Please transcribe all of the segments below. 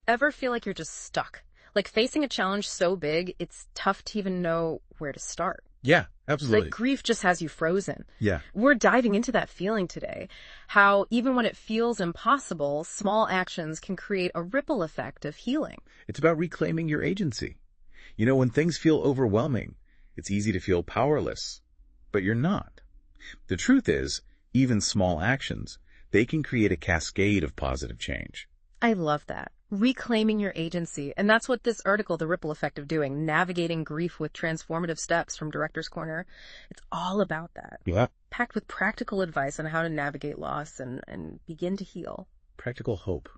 Ever feel like you're just stuck? Like facing a challenge so big, it's tough to even know where to start. Yeah, Like absolutely. grief just has you frozen. Yeah. We're diving into that feeling today. How even when it feels impossible, small actions can create a ripple effect of healing. It's about reclaiming your agency. When things feel overwhelming, it's easy to feel powerless, but you're not. The truth is, even small actions, they can create a cascade of positive change. I love that. Reclaiming your agency. And that's what this article, The Ripple Effect of Doing, Navigating Grief with Transformative Steps from Director's Corner, it's all about that. Yeah. Packed with practical advice on how to navigate loss and begin to heal. Practical hope.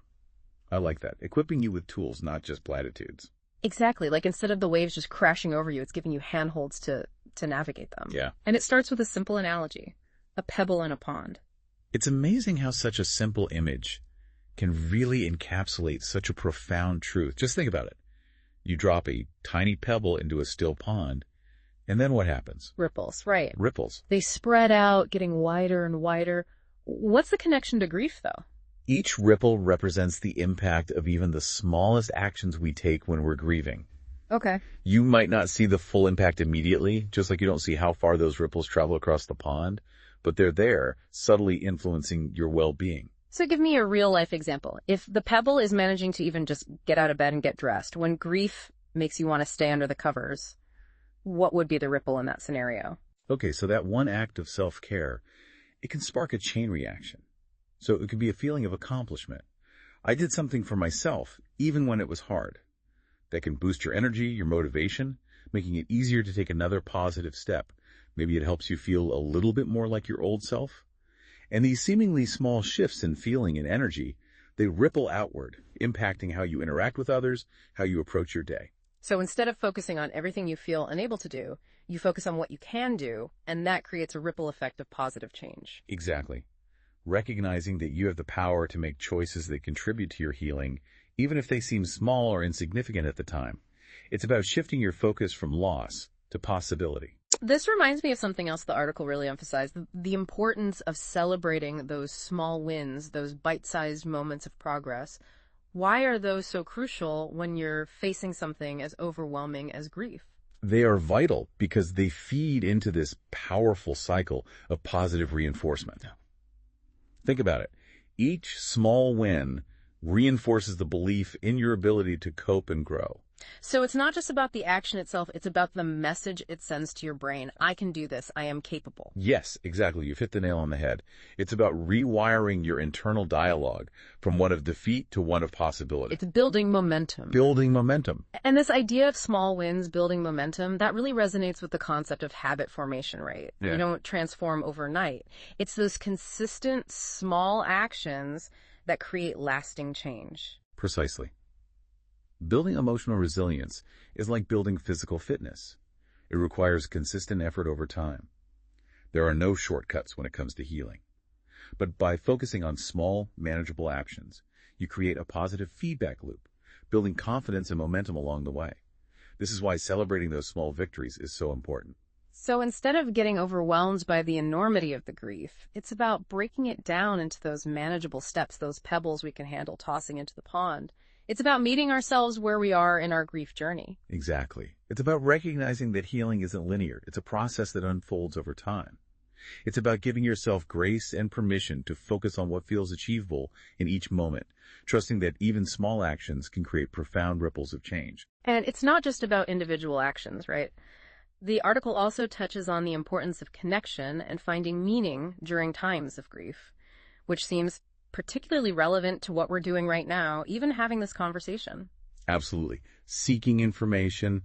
I like that. Equipping you with tools, not just platitudes. Exactly. Like instead of the waves just crashing over you, it's giving you handholds to navigate them. Yeah. And it starts with a simple analogy, a pebble in a pond. It's amazing how such a simple image can really encapsulate such a profound truth. Just think about it. You drop a tiny pebble into a still pond, and then what happens? Ripples, right. Ripples. They spread out, getting wider and wider. What's the connection to grief, though? Each ripple represents the impact of even the smallest actions we take when we're grieving. Okay. You might not see the full impact immediately, just like you don't see how far those ripples travel across the pond, but they're there, subtly influencing your well-being. So give me a real-life example. If the pebble is managing to even just get out of bed and get dressed, when grief makes you want to stay under the covers, what would be the ripple in that scenario? Okay, so that one act of self-care, it can spark a chain reaction. So it could be a feeling of accomplishment. I did something for myself, even when it was hard. That can boost your energy, your motivation, making it easier to take another positive step. Maybe it helps you feel a little bit more like your old self. And these seemingly small shifts in feeling and energy, they ripple outward, impacting how you interact with others, how you approach your day. So instead of focusing on everything you feel unable to do, you focus on what you can do, and that creates a ripple effect of positive change. Exactly. Recognizing that you have the power to make choices that contribute to your healing, even if they seem small or insignificant at the time. It's about shifting your focus from loss to possibility. This reminds me of something else the article really emphasized, the importance of celebrating those small wins, those bite-sized moments of progress. Why are those so crucial when you're facing something as overwhelming as grief? They are vital because they feed into this powerful cycle of positive reinforcement. Think about it. Each small win reinforces the belief in your ability to cope and grow. So it's not just about the action itself, it's about the message it sends to your brain. I can do this. I am capable. Yes, exactly. You've hit the nail on the head. It's about rewiring your internal dialogue from one of defeat to one of possibility. It's building momentum. Building momentum. And this idea of small wins, building momentum, that really resonates with the concept of habit formation, right? Yeah. You don't transform overnight. It's those consistent small actions that create lasting change. Precisely. Building emotional resilience is like building physical fitness. It requires consistent effort over time. There are no shortcuts when it comes to healing. But by focusing on small, manageable actions, you create a positive feedback loop, building confidence and momentum along the way. This is why celebrating those small victories is so important. So instead of getting overwhelmed by the enormity of the grief, it's about breaking it down into those manageable steps, those pebbles we can handle tossing into the pond. It's about meeting ourselves where we are in our grief journey. Exactly. It's about recognizing that healing isn't linear. It's a process that unfolds over time. It's about giving yourself grace and permission to focus on what feels achievable in each moment, trusting that even small actions can create profound ripples of change. And it's not just about individual actions, right? The article also touches on the importance of connection and finding meaning during times of grief, which seems particularly relevant to what we're doing right now, even having this conversation. Absolutely. Seeking information,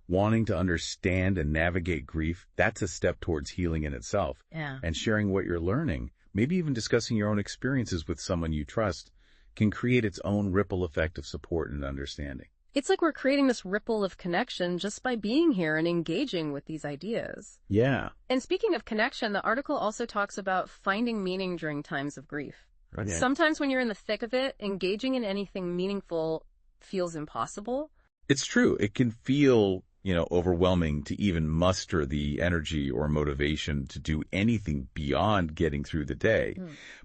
wanting to understand and navigate grief, that's a step towards healing in itself. Yeah. And sharing what you're learning, maybe even discussing your own experiences with someone you trust, can create its own ripple effect of support and understanding. It's like we're creating this ripple of connection just by being here and engaging with these ideas. Yeah. And speaking of connection, the article also talks about finding meaning during times of grief. Right. Sometimes when you're in the thick of it, engaging in anything meaningful feels impossible. It's true. It can feel overwhelming to even muster the energy or motivation to do anything beyond getting through the day.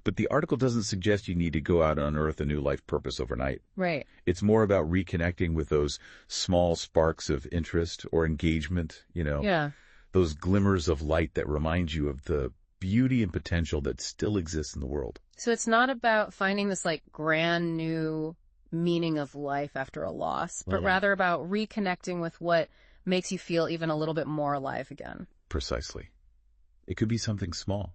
But the article doesn't suggest you need to go out and unearth a new life purpose overnight. Right. It's more about reconnecting with those small sparks of interest or engagement, Yeah. those glimmers of light that remind you of the beauty and potential that still exists in the world. So it's not about finding this like grand new meaning of life after a loss, but rather about reconnecting with what makes you feel even a little bit more alive again. Precisely. It could be something small,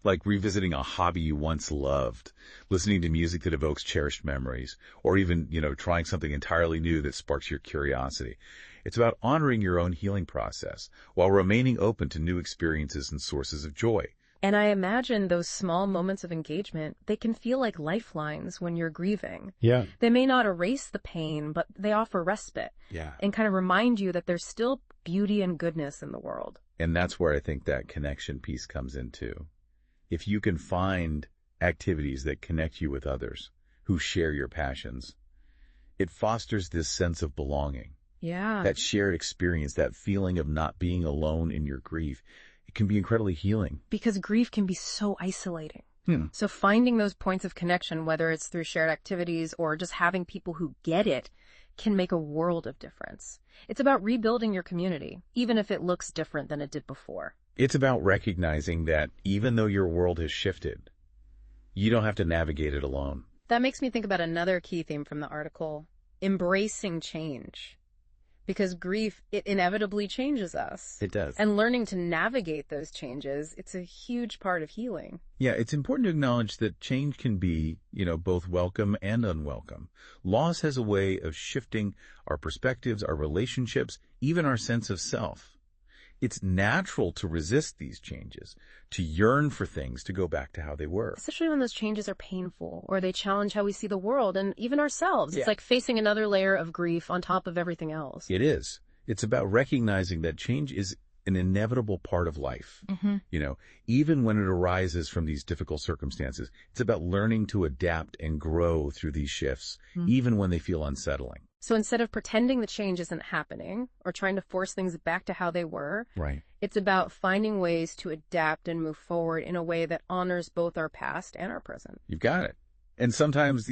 like revisiting a hobby you once loved, listening to music that evokes cherished memories, or even, trying something entirely new that sparks your curiosity. It's about honoring your own healing process while remaining open to new experiences and sources of joy. And I imagine those small moments of engagement, they can feel like lifelines when you're grieving. Yeah. They may not erase the pain, but they offer respite. Yeah. And kind of remind you that there's still beauty and goodness in the world. And that's where I think that connection piece comes in too. If you can find activities that connect you with others who share your passions, it fosters this sense of belonging. Yeah. That shared experience, that feeling of not being alone in your grief. It can be incredibly healing. Because grief can be so isolating. So finding those points of connection, whether it's through shared activities or just having people who get it, can make a world of difference. It's about rebuilding your community, even if it looks different than it did before. It's about recognizing that even though your world has shifted, you don't have to navigate it alone. That makes me think about another key theme from the article, embracing change. Because grief, it inevitably changes us. It does. And learning to navigate those changes, it's a huge part of healing. Yeah, it's important to acknowledge that change can be, both welcome and unwelcome. Loss has a way of shifting our perspectives, our relationships, even our sense of self. It's natural to resist these changes, to yearn for things to go back to how they were. Especially when those changes are painful or they challenge how we see the world and even ourselves. Yeah. It's like facing another layer of grief on top of everything else. It is. It's about recognizing that change is an inevitable part of life. Even when it arises from these difficult circumstances, it's about learning to adapt and grow through these shifts, even when they feel unsettling. So instead of pretending the change isn't happening or trying to force things back to how they were, Right. it's about finding ways to adapt and move forward in a way that honors both our past and our present. You've got it. And sometimes,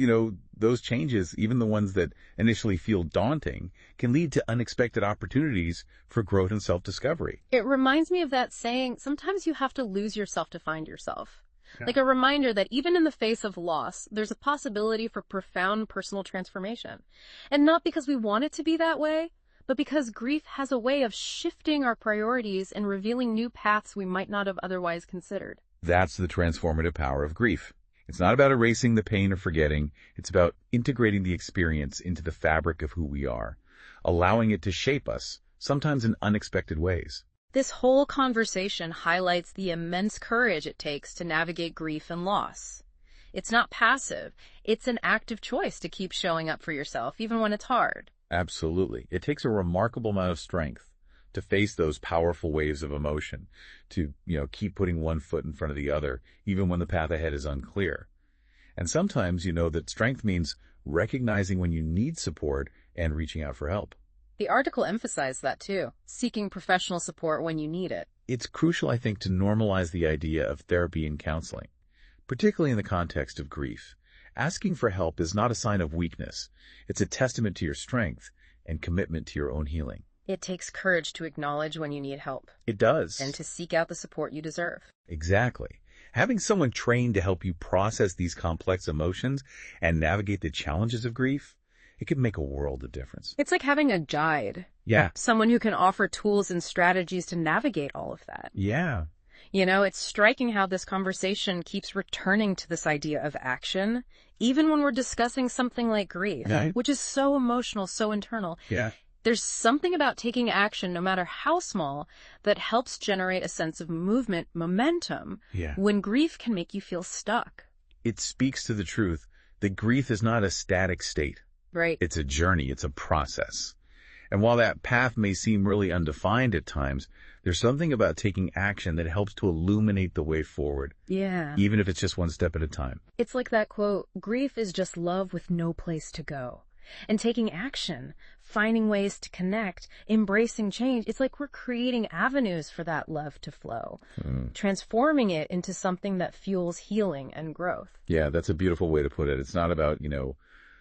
those changes, even the ones that initially feel daunting, can lead to unexpected opportunities for growth and self-discovery. It reminds me of that saying, sometimes you have to lose yourself to find yourself. Like a reminder that even in the face of loss, there's a possibility for profound personal transformation. And not because we want it to be that way, but because grief has a way of shifting our priorities and revealing new paths we might not have otherwise considered. That's the transformative power of grief. It's not about erasing the pain or forgetting. It's about integrating the experience into the fabric of who we are, allowing it to shape us, sometimes in unexpected ways. This whole conversation highlights the immense courage it takes to navigate grief and loss. It's not passive. It's an active choice to keep showing up for yourself, even when it's hard. Absolutely. It takes a remarkable amount of strength to face those powerful waves of emotion, to, keep putting one foot in front of the other, even when the path ahead is unclear. And sometimes, that strength means recognizing when you need support and reaching out for help. The article emphasized that too, seeking professional support when you need it. It's crucial, I think, to normalize the idea of therapy and counseling, particularly in the context of grief. Asking for help is not a sign of weakness. It's a testament to your strength and commitment to your own healing. It takes courage to acknowledge when you need help. It does. And to seek out the support you deserve. Exactly. Having someone trained to help you process these complex emotions and navigate the challenges of grief, it can make a world of difference. It's like having a guide. Yeah. Someone who can offer tools and strategies to navigate all of that. Yeah. It's striking how this conversation keeps returning to this idea of action, even when we're discussing something like grief, Right. which is so emotional, so internal. Yeah. There's something about taking action, no matter how small, that helps generate a sense of movement, momentum, Yeah. when grief can make you feel stuck. It speaks to the truth that grief is not a static state. Right. It's a journey. It's a process. And while that path may seem really undefined at times, there's something about taking action that helps to illuminate the way forward, Yeah. even if it's just one step at a time. It's like that quote, grief is just love with no place to go. And taking action, finding ways to connect, embracing change, it's like we're creating avenues for that love to flow, transforming it into something that fuels healing and growth. Yeah, that's a beautiful way to put it. It's not about,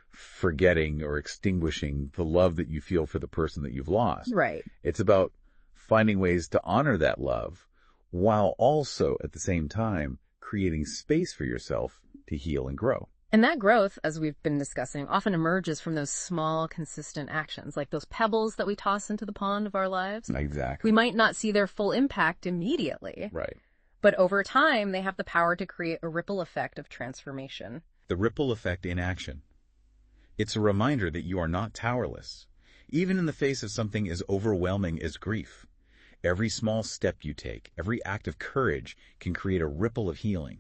forgetting or extinguishing the love that you feel for the person that you've lost. Right. It's about finding ways to honor that love while also at the same time creating space for yourself to heal and grow. And that growth, as we've been discussing, often emerges from those small, consistent actions, like those pebbles that we toss into the pond of our lives. Exactly. We might not see their full impact immediately, Right. but over time, they have the power to create a ripple effect of transformation. The ripple effect in action. It's a reminder that you are not powerless, even in the face of something as overwhelming as grief. Every small step you take, every act of courage can create a ripple of healing.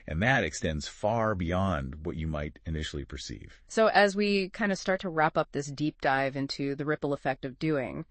And that extends far beyond what you might initially perceive. So as we kind of start to wrap up this deep dive into the ripple effect of doing,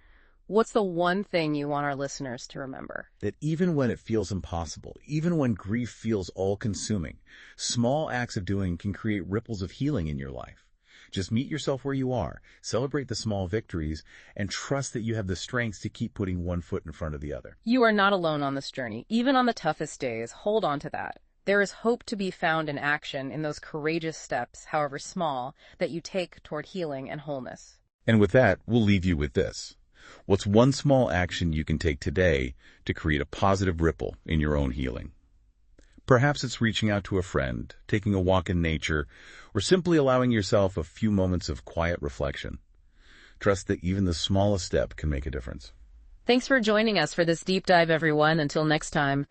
what's the one thing you want our listeners to remember? That even when it feels impossible, even when grief feels all-consuming, small acts of doing can create ripples of healing in your life. Just meet yourself where you are, celebrate the small victories, and trust that you have the strength to keep putting one foot in front of the other. You are not alone on this journey. Even on the toughest days, hold on to that. There is hope to be found in action in those courageous steps, however small, that you take toward healing and wholeness. And with that, we'll leave you with this. What's one small action you can take today to create a positive ripple in your own healing? Perhaps it's reaching out to a friend, taking a walk in nature, or simply allowing yourself a few moments of quiet reflection. Trust that even the smallest step can make a difference. Thanks for joining us for this deep dive, everyone. Until next time.